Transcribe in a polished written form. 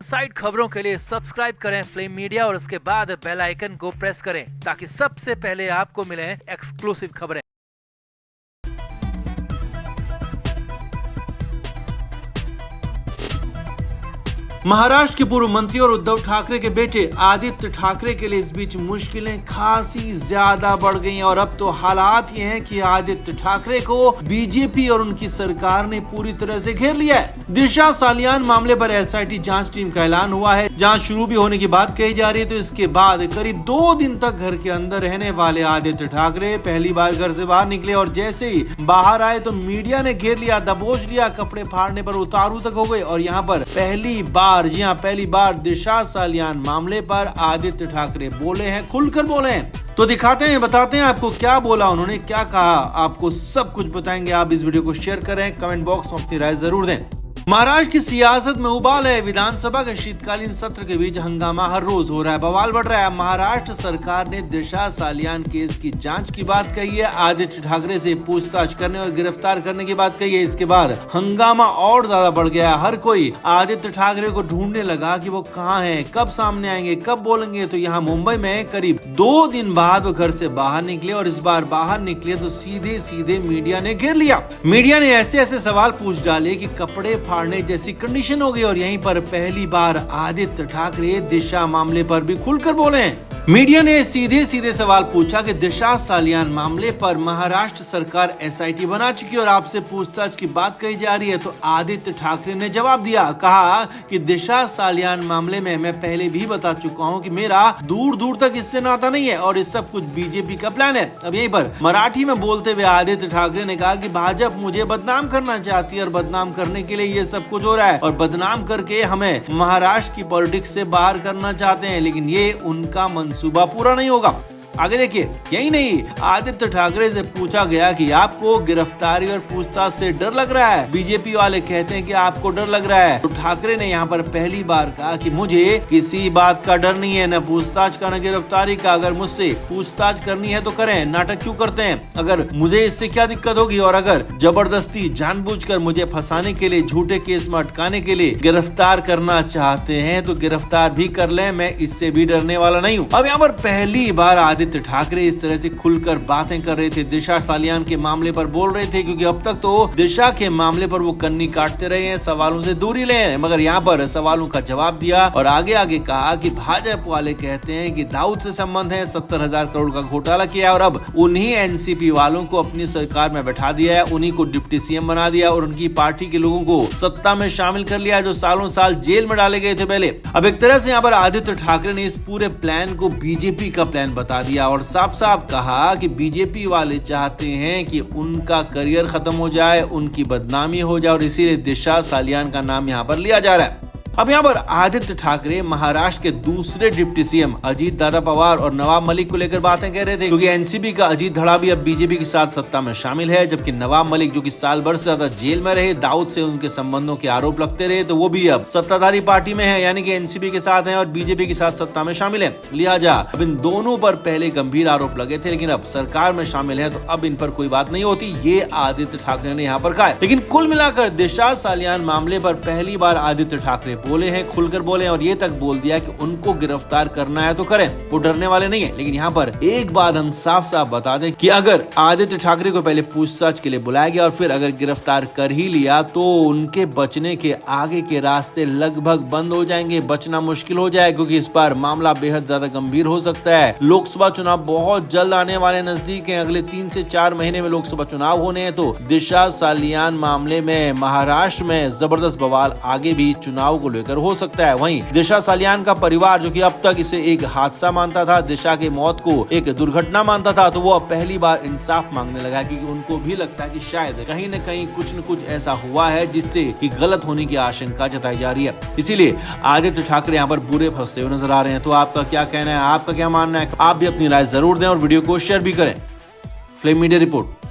Side खबरों के लिए सब्सक्राइब करें फ्लेम मीडिया और उसके बाद बेल आइकन को प्रेस करें ताकि सबसे पहले आपको मिले एक्सक्लूसिव खबरें। महाराष्ट्र के पूर्व मंत्री और उद्धव ठाकरे के बेटे आदित्य ठाकरे के लिए इस बीच मुश्किलें खासी ज्यादा बढ़ गई हैं और अब तो हालात ये हैं कि आदित्य ठाकरे को बीजेपी और उनकी सरकार ने पूरी तरह से घेर लिया है। दिशा सालियान मामले पर एसआईटी जांच टीम का ऐलान हुआ है। जांच शुरू भी होने की बात कही जा रही है। तो इसके बाद करीब 2 दिन तक घर के अंदर रहने वाले आदित्य ठाकरे पहली बार घर से बाहर निकले और जैसे ही बाहर आए तो मीडिया ने घेर लिया, दबोच लिया, कपड़े फाड़ने पर उतारू तक हो गए। और यहाँ पर पहली बार दिशा सालियान मामले पर आदित्य ठाकरे बोले हैं, खुलकर बोले हैं। तो दिखाते हैं, बताते हैं आपको क्या बोला उन्होंने, क्या कहा, आपको सब कुछ बताएंगे। आप इस वीडियो को शेयर करें, कमेंट बॉक्स में अपनी राय जरूर दें। महाराष्ट्र की सियासत में उबाल है। विधानसभा के शीतकालीन सत्र के बीच हंगामा हर रोज हो रहा है, बवाल बढ़ रहा है। महाराष्ट्र सरकार ने दिशा सालियान केस की जांच की बात कही है, आदित्य ठाकरे से पूछताछ करने और गिरफ्तार करने की बात कही है। इसके बाद हंगामा और ज्यादा बढ़ गया है। हर कोई आदित्य ठाकरे को ढूंढने लगा कि वो कहाँ है, कब सामने आएंगे, कब बोलेंगे। तो यहाँ मुंबई में करीब 2 दिन बाद वो घर से बाहर निकले और इस बार बाहर निकले तो सीधे मीडिया ने घेर लिया। मीडिया ने ऐसे सवाल पूछ डाले कि कपड़े फाड़ने जैसी कंडीशन हो गई। और यहीं पर पहली बार आदित्य ठाकरे दिशा मामले पर भी खुलकर बोले हैं। मीडिया ने सीधे सवाल पूछा कि दिशा सालियान मामले पर महाराष्ट्र सरकार एसआईटी बना चुकी है और आपसे पूछताछ की बात कही जा रही है। तो आदित्य ठाकरे ने जवाब दिया, कहा कि दिशा सालियान मामले में मैं पहले भी बता चुका हूं कि मेरा दूर तक इससे नाता नहीं है और इस सब कुछ बीजेपी का प्लान है। अब यहीं पर मराठी में बोलते हुए आदित्य ठाकरे ने कहा कि भाजपा मुझे बदनाम करना चाहती है और बदनाम करने के लिए ये सब कुछ हो रहा है और बदनाम करके हमें महाराष्ट्र की पॉलिटिक्स से बाहर करना चाहते हैं, लेकिन ये उनका मंसूबा पूरा नहीं होगा। आगे देखिए, यही नहीं, आदित्य ठाकरे से पूछा गया कि आपको गिरफ्तारी और पूछताछ से डर लग रहा है। बीजेपी वाले कहते हैं कि आपको डर लग रहा है। तो ठाकरे ने यहाँ पर पहली बार कहा कि मुझे किसी बात का डर नहीं है, न पूछताछ का न गिरफ्तारी का। अगर मुझसे पूछताछ करनी है तो करें, नाटक क्यों करते हैं? अगर मुझे इससे क्या दिक्कत होगी? और अगर जबरदस्ती जानबूझकर मुझे फंसाने के लिए, झूठे केस में अटकाने के लिए गिरफ्तार करना चाहते हैं तो गिरफ्तार भी कर लें, मैं इससे भी डरने वाला नहीं हूँ। अब यहाँ पर पहली बार आदित्य ठाकरे इस तरह से खुलकर बातें कर रहे थे, दिशा सालियान के मामले पर बोल रहे थे, क्योंकि अब तक तो दिशा के मामले पर वो कन्नी काटते रहे हैं, सवालों से दूरी ले हैं, मगर यहाँ पर सवालों का जवाब दिया और आगे कहा कि भाजपा वाले कहते हैं कि दाऊद से संबंध है, 70,000 करोड़ का घोटाला किया और अब उन्हीं एनसीपी वालों को अपनी सरकार में बैठा दिया है, उन्हीं को डिप्टी सीएम बना दिया और उनकी पार्टी के लोगों को सत्ता में शामिल कर लिया जो सालों साल जेल में डाले गए थे पहले। अब एक तरह से यहाँ पर आदित्य ठाकरे ने इस पूरे प्लान को बीजेपी का प्लान बता दिया और साफ कहा कि बीजेपी वाले चाहते हैं कि उनका करियर खत्म हो जाए, उनकी बदनामी हो जाए और इसीलिए दिशा सालियान का नाम यहाँ पर लिया जा रहा है। अब यहाँ पर आदित्य ठाकरे महाराष्ट्र के दूसरे डिप्टी सीएम अजीत दादा पवार और नवाब मलिक को लेकर बातें कह रहे थे, क्योंकि एनसीपी का अजीत धड़ा भी अब बीजेपी के साथ सत्ता में शामिल है, जबकि नवाब मलिक जो कि साल भर से ज्यादा जेल में रहे, दाऊद से उनके संबंधों के आरोप लगते रहे, तो वो भी अब सत्ताधारी पार्टी में है, यानी कि एनसीपी के साथ है और बीजेपी के साथ सत्ता में शामिल है। लिहाजा अब इन दोनों पर पहले गंभीर आरोप लगे थे, लेकिन अब सरकार में शामिल है तो अब इन पर कोई बात नहीं होती, ये आदित्य ठाकरे ने यहाँ पर कहा है। लेकिन कुल मिलाकर दिशा सालियान मामले पर पहली बार आदित्य ठाकरे बोले हैं, खुलकर बोले और ये तक बोल दिया कि उनको गिरफ्तार करना है तो करें, वो डरने वाले नहीं है। लेकिन यहाँ पर एक बात हम साफ बता दें कि अगर आदित्य ठाकरे को पहले पूछताछ के लिए बुलाया गया और फिर अगर गिरफ्तार कर ही लिया तो उनके बचने के आगे के रास्ते लगभग बंद हो जाएंगे, बचना मुश्किल हो जाए, क्योंकि इस बार मामला बेहद ज्यादा गंभीर हो सकता है। लोकसभा चुनाव बहुत जल्द आने वाले नजदीक है, अगले 3 से 4 महीने में लोकसभा चुनाव होने हैं। तो दिशा सालियान मामले में महाराष्ट्र में जबरदस्त बवाल आगे भी चुनाव को लेकर हो सकता है। वहीं दिशा सालियान का परिवार जो कि अब तक इसे एक हादसा मानता था, दिशा की मौत को एक दुर्घटना मानता था, तो वो अब पहली बार इंसाफ मांगने लगा, क्योंकि उनको भी लगता है कि शायद कहीं न कहीं कुछ न कुछ ऐसा हुआ है जिससे कि गलत होने की आशंका जताई जा रही है। इसीलिए आदित्य ठाकरे यहाँ पर बुरे फंसते हुए नजर आ रहे हैं। तो आपका क्या कहना है, आपका क्या मानना है? आप भी अपनी राय जरूर दें और वीडियो को शेयर भी करें। Flame media report.